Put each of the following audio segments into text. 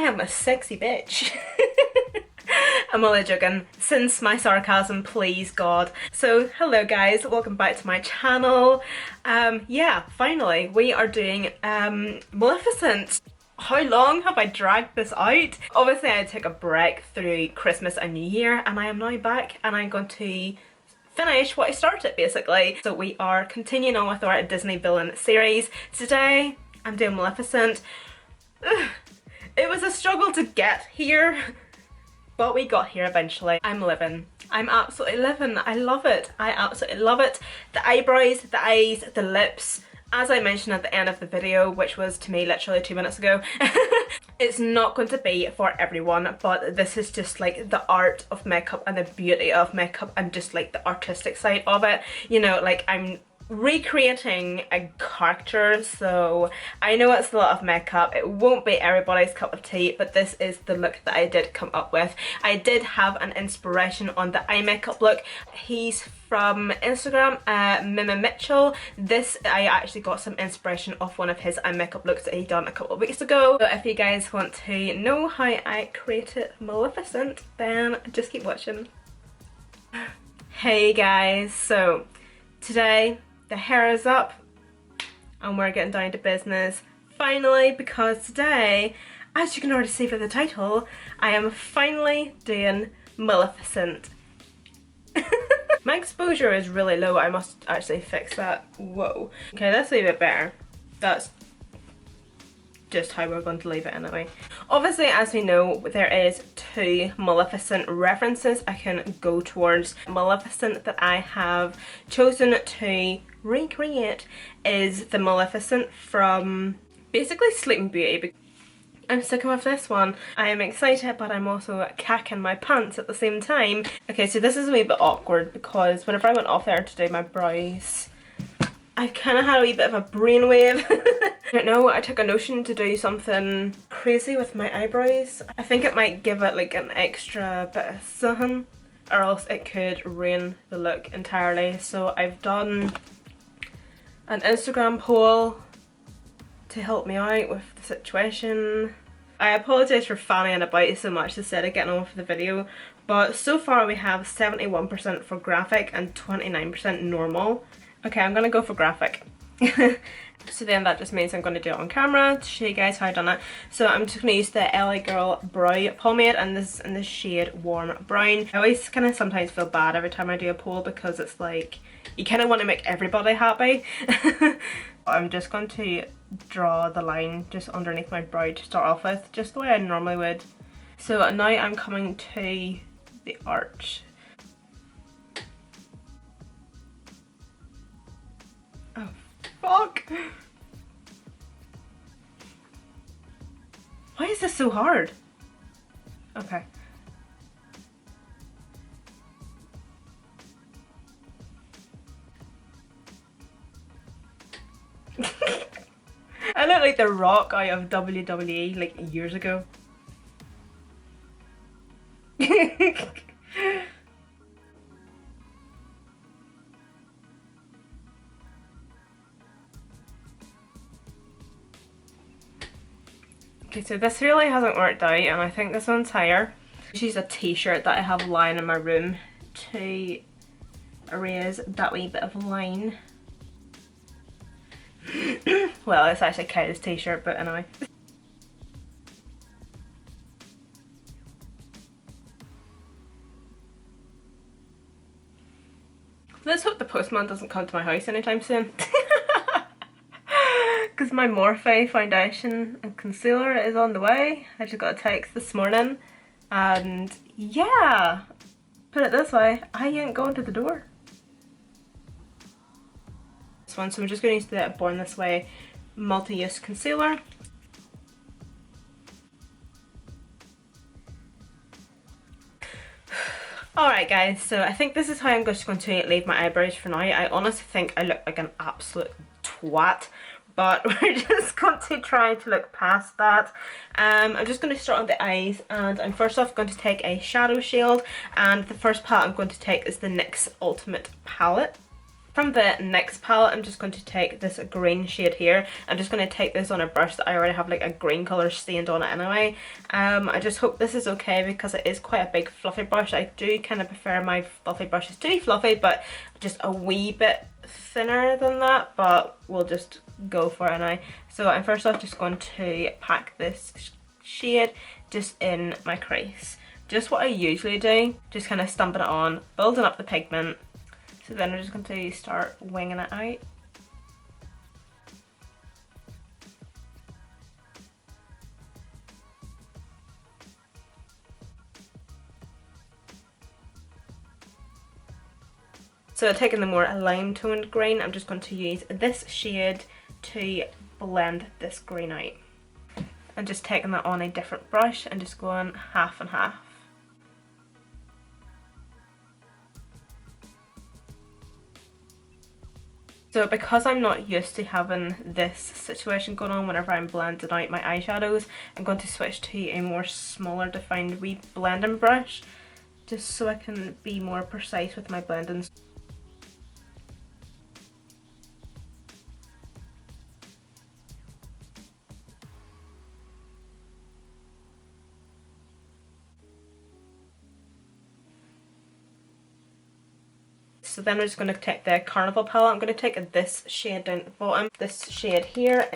am a sexy bitch. I'm only joking. Since my sarcasm, please God. So hello guys, welcome back to my channel. Yeah, finally we are doing Maleficent. How long have I dragged this out? Obviously I took a break through Christmas and New Year, and I am now back and I'm going to finish what I started basically. So we are continuing on with our Disney villain series. Today I'm doing Maleficent. Ugh, it was a struggle to get here, but we got here eventually. I'm living. I'm absolutely living. I love it. I absolutely love it. The eyebrows, the eyes, the lips. As I mentioned at the end of the video, which was to me literally 2 minutes ago, it's not going to be for everyone, but this is just like the art of makeup and the beauty of makeup and just like the artistic side of it. You know, like I'm recreating a character, so I know it's a lot of makeup. It won't be everybody's cup of tea, but this is the look that I did come up with. I did have an inspiration on the eye makeup look. He's from Instagram, Mima Mitchell. This, I actually got some inspiration off one of his eye makeup looks that he done a couple of weeks ago. So if you guys want to know how I created Maleficent, then just keep watching. Hey guys, so today the hair is up and we're getting down to business finally, because today, as you can already see from the title, I am finally doing Maleficent. My exposure is really low. I must actually fix that. Whoa. Okay, that's a bit better. That's just how we're going to leave it anyway. Obviously, as we know, there is 2 Maleficent references I can go towards. Maleficent that I have chosen to recreate is the Maleficent from basically Sleeping Beauty. I'm sticking with this one. I am excited, but I'm also cacking my pants at the same time. Okay, so this is a wee bit awkward because whenever I went off there to do my brows, I kind of had a wee bit of a brainwave. I don't know, I took a notion to do something crazy with my eyebrows. I think it might give it like an extra bit of something, or else it could ruin the look entirely. So I've done an Instagram poll to help me out with the situation. I apologise for fanning about so much instead of getting on with the video, but so far we have 71% for graphic and 29% normal. Okay, I'm gonna go for graphic. So then that just means I'm gonna do it on camera to show you guys how I done it. So I'm just gonna use the LA Girl Brow Pomade, and this is in the shade Warm Brown. I always kind of sometimes feel bad every time I do a poll because it's like, you kind of want to make everybody happy. I'm just going to draw the line just underneath my brow to start off with, just the way I normally would. So now I'm coming to the arch. Oh, fuck! Why is this so hard? Okay. I look like The Rock out of WWE like years ago. Okay, so this really hasn't worked out, and I think this one's higher. This is a t-shirt that I have lying in my room to erase that wee bit of line. Well, it's actually Kayla's t-shirt, but anyway. Let's hope the postman doesn't come to my house anytime soon. Because my Morphe foundation and concealer is on the way. I just got a text this morning, and yeah, put it this way, I ain't going to the door. This one, so I'm just going to use the Born This Way multi-use concealer. Alright guys, so I think this is how I'm just going to leave my eyebrows for now. I honestly think I look like an absolute twat, but we're just going to try to look past that. I'm just going to start on the eyes, and I'm first off going to take a shadow shield, and the first palette I'm going to take is the NYX Ultimate Palette. From the NYX palette, I'm just going to take this green shade here. I'm just going to take this on a brush that I already have like a green colour stained on it anyway. I just hope this is okay because it is quite a big fluffy brush. I do kind of prefer my fluffy brushes to be fluffy, but just a wee bit thinner than that, but we'll just go for it now. So I'm first off just going to pack this shade just in my crease. Just what I usually do, just kind of stumping it on, building up the pigment. So then I'm just going to start winging it out. So taking the more lime toned green, I'm just going to use this shade to blend this green out. And just taking that on a different brush and just going half and half. So because I'm not used to having this situation going on whenever I'm blending out my eyeshadows, I'm going to switch to a more smaller defined wee blending brush just so I can be more precise with my blendings. So then I'm just going to take the Carnival palette. I'm going to take this shade down at the bottom, this shade here.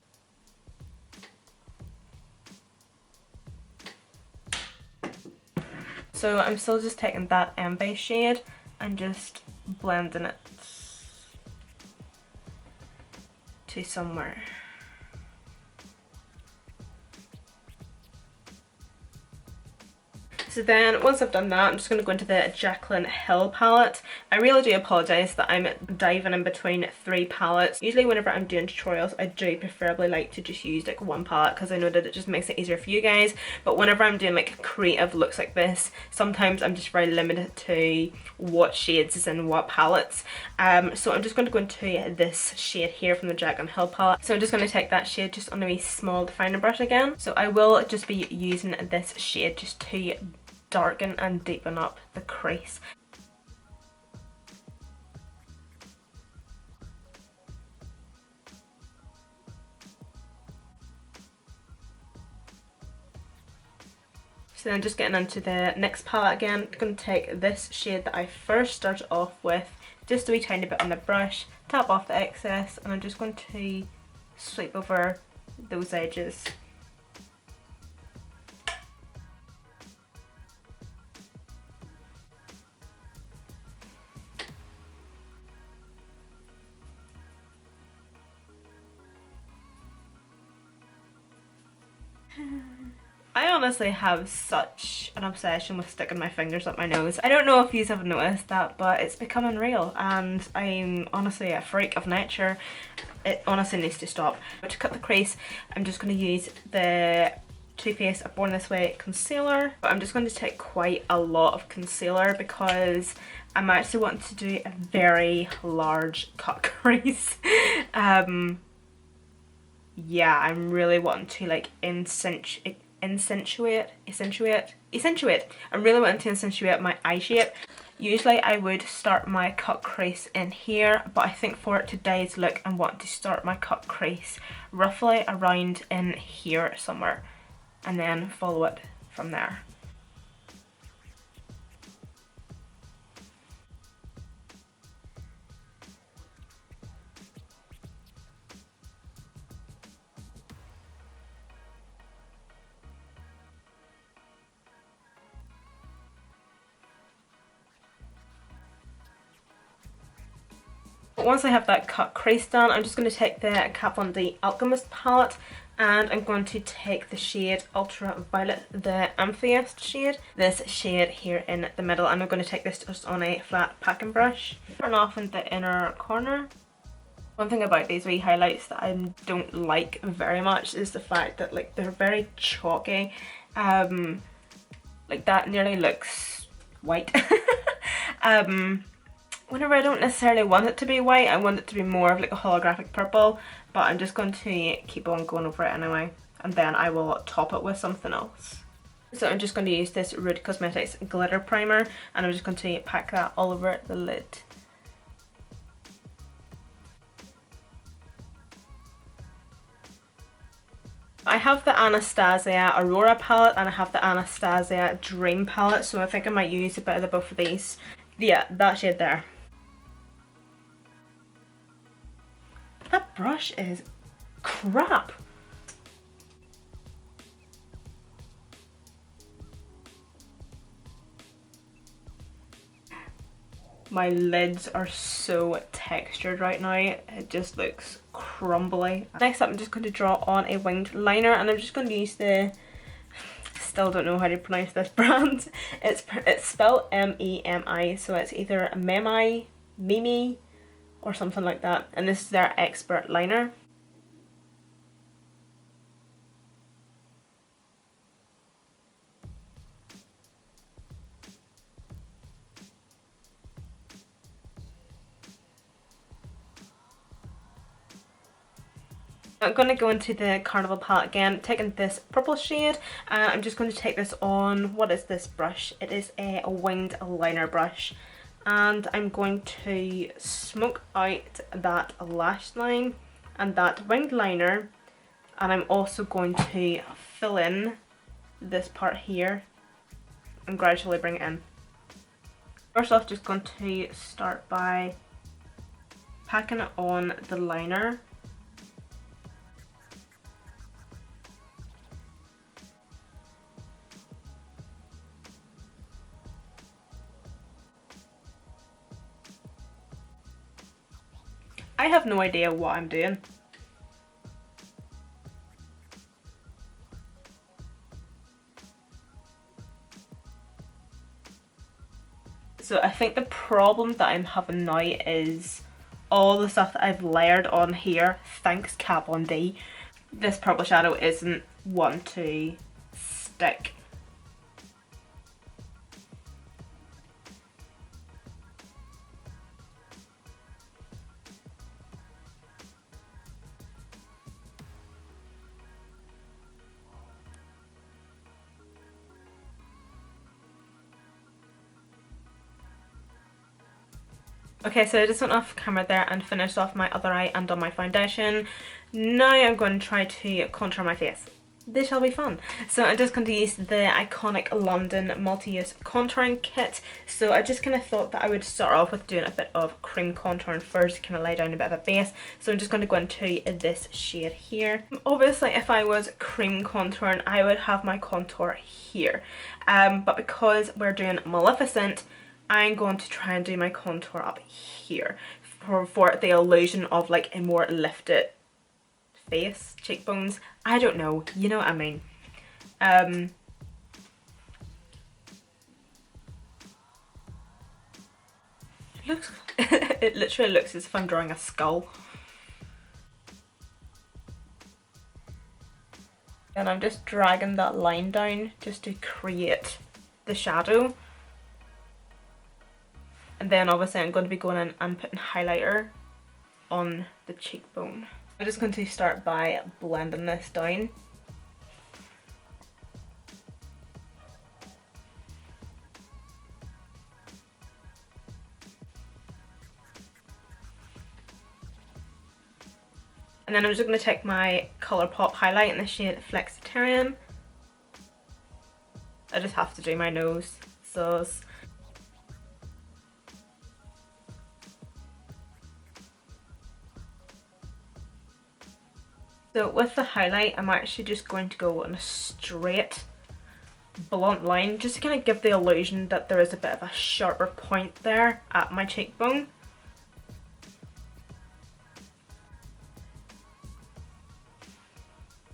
So I'm still just taking that Embe shade and just blending it to somewhere. So then once I've done that, I'm just going to go into the Jaclyn Hill palette. I really do apologise that I'm diving in between 3 palettes. Usually whenever I'm doing tutorials, I do preferably like to just use like one palette because I know that it just makes it easier for you guys. But whenever I'm doing like creative looks like this, sometimes I'm just very limited to what shades is in what palettes. So I'm just going to go into this shade here from the Jaclyn Hill palette. So I'm just going to take that shade just on a wee small definer brush again. So I will just be using this shade just to darken and deepen up the crease. So then just getting into the NYX palette again, I'm going to take this shade that I first started off with, just a wee tiny bit on the brush, tap off the excess, and I'm just going to sweep over those edges. I honestly have such an obsession with sticking my fingers up my nose. I don't know if you have noticed that, but it's becoming real and I'm honestly a freak of nature. It honestly needs to stop. But to cut the crease, I'm just going to use the Too Faced Born This Way concealer. But I'm just going to take quite a lot of concealer because I'm actually wanting to do a very large cut crease. Yeah, I'm really wanting to like accentuate. I'm really wanting to accentuate my eye shape. Usually I would start my cut crease in here, but I think for today's look I want to start my cut crease roughly around in here somewhere and then follow it from there. Once I have that cut crease done, I'm just going to take the the Alchemist palette and I'm going to take the shade Ultraviolet, the Amethyst shade, this shade here in the middle, and I'm going to take this just on a flat packing brush. Turn off in the inner corner. One thing about these wee highlights that I don't like very much is the fact that like they're very chalky. Like that nearly looks white. Whenever I don't necessarily want it to be white, I want it to be more of like a holographic purple, but I'm just going to keep on going over it anyway, and then I will top it with something else. So I'm just going to use this Rude Cosmetics glitter primer and I'm just going to pack that all over the lid. I have the Anastasia Aurora palette and I have the Anastasia Dream palette, so I think I might use a bit of the both of these. Yeah, that shade there. That brush is crap. My lids are so textured right now, it just looks crumbly. Next up I'm just going to draw on a winged liner, and I'm just going to use the, still don't know how to pronounce this brand. It's spelled M-E-M-I, so it's either Mimi or something like that, and this is their expert liner. I'm going to go into the Carnival palette again, taking this purple shade, and I'm just going to take this on, what is this brush? It is a winged liner brush, and I'm going to smoke out that lash line and that winged liner, and I'm also going to fill in this part here and gradually bring it in. First off, just going to start by packing it on the liner. I have no idea what I'm doing. So I think the problem that I'm having now is all the stuff that I've layered on here, thanks Kat Von D. This purple shadow isn't one to stick. Okay, so I just went off camera there and finished off my other eye and on my foundation. Now I'm going to try to contour my face. This shall be fun. So I'm just going to use the iconic London multi-use contouring kit. So I just kind of thought that I would start off with doing a bit of cream contouring first, kind of lay down a bit of a base. So I'm just going to go into this shade here. Obviously if I was cream contouring, I would have my contour here. But because we're doing Maleficent, I'm going to try and do my contour up here for the illusion of like a more lifted face, cheekbones. I don't know, you know what I mean. It literally looks as if I'm drawing a skull. And I'm just dragging that line down just to create the shadow. And then obviously I'm going to be going in and putting highlighter on the cheekbone. I'm just going to start by blending this down. And then I'm just going to take my Colourpop highlight in the shade Flexitarian. I just have to do my nose, so with the highlight, I'm actually just going to go on a straight blunt line just to kind of give the illusion that there is a bit of a sharper point there at my cheekbone.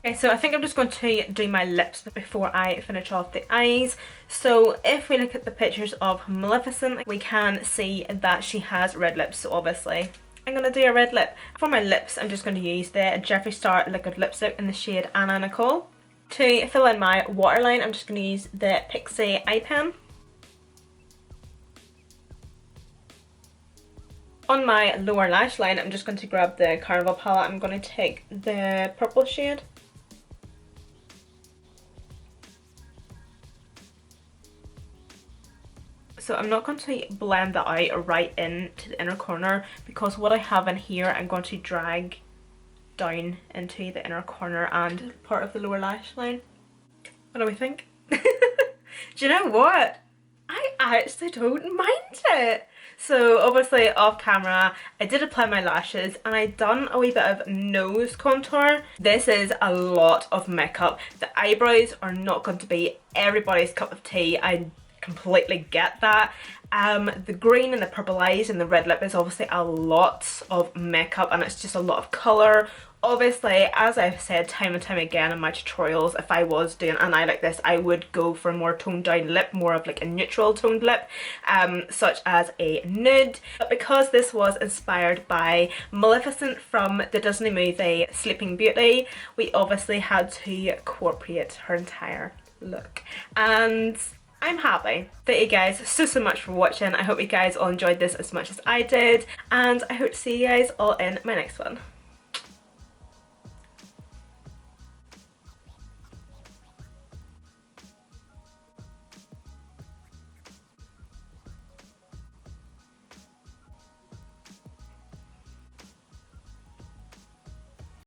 Okay, so I think I'm just going to do my lips before I finish off the eyes. So if we look at the pictures of Maleficent, we can see that she has red lips, so obviously I'm going to do a red lip. For my lips, I'm just going to use the Jeffree Star Liquid Lipstick in the shade Anna Nicole. To fill in my waterline, I'm just going to use the Pixie Eye Pen. On my lower lash line, I'm just going to grab the Carnival palette. I'm going to take the purple shade. So I'm not going to blend that out right into the inner corner because what I have in here I'm going to drag down into the inner corner and part of the lower lash line. What do we think? Do you know what? I actually don't mind it. So obviously off camera I did apply my lashes and I done a wee bit of nose contour. This is a lot of makeup. The eyebrows are not going to be everybody's cup of tea. I completely get that. The green and the purple eyes and the red lip is obviously a lot of makeup and it's just a lot of colour. Obviously, as I've said time and time again in my tutorials, if I was doing an eye like this, I would go for a more toned down lip, more of like a neutral toned lip, such as a nude. But because this was inspired by Maleficent from the Disney movie Sleeping Beauty, we obviously had to incorporate her entire look. And I'm happy. Thank you guys so much for watching. I hope you guys all enjoyed this as much as I did, and I hope to see you guys all in my next one.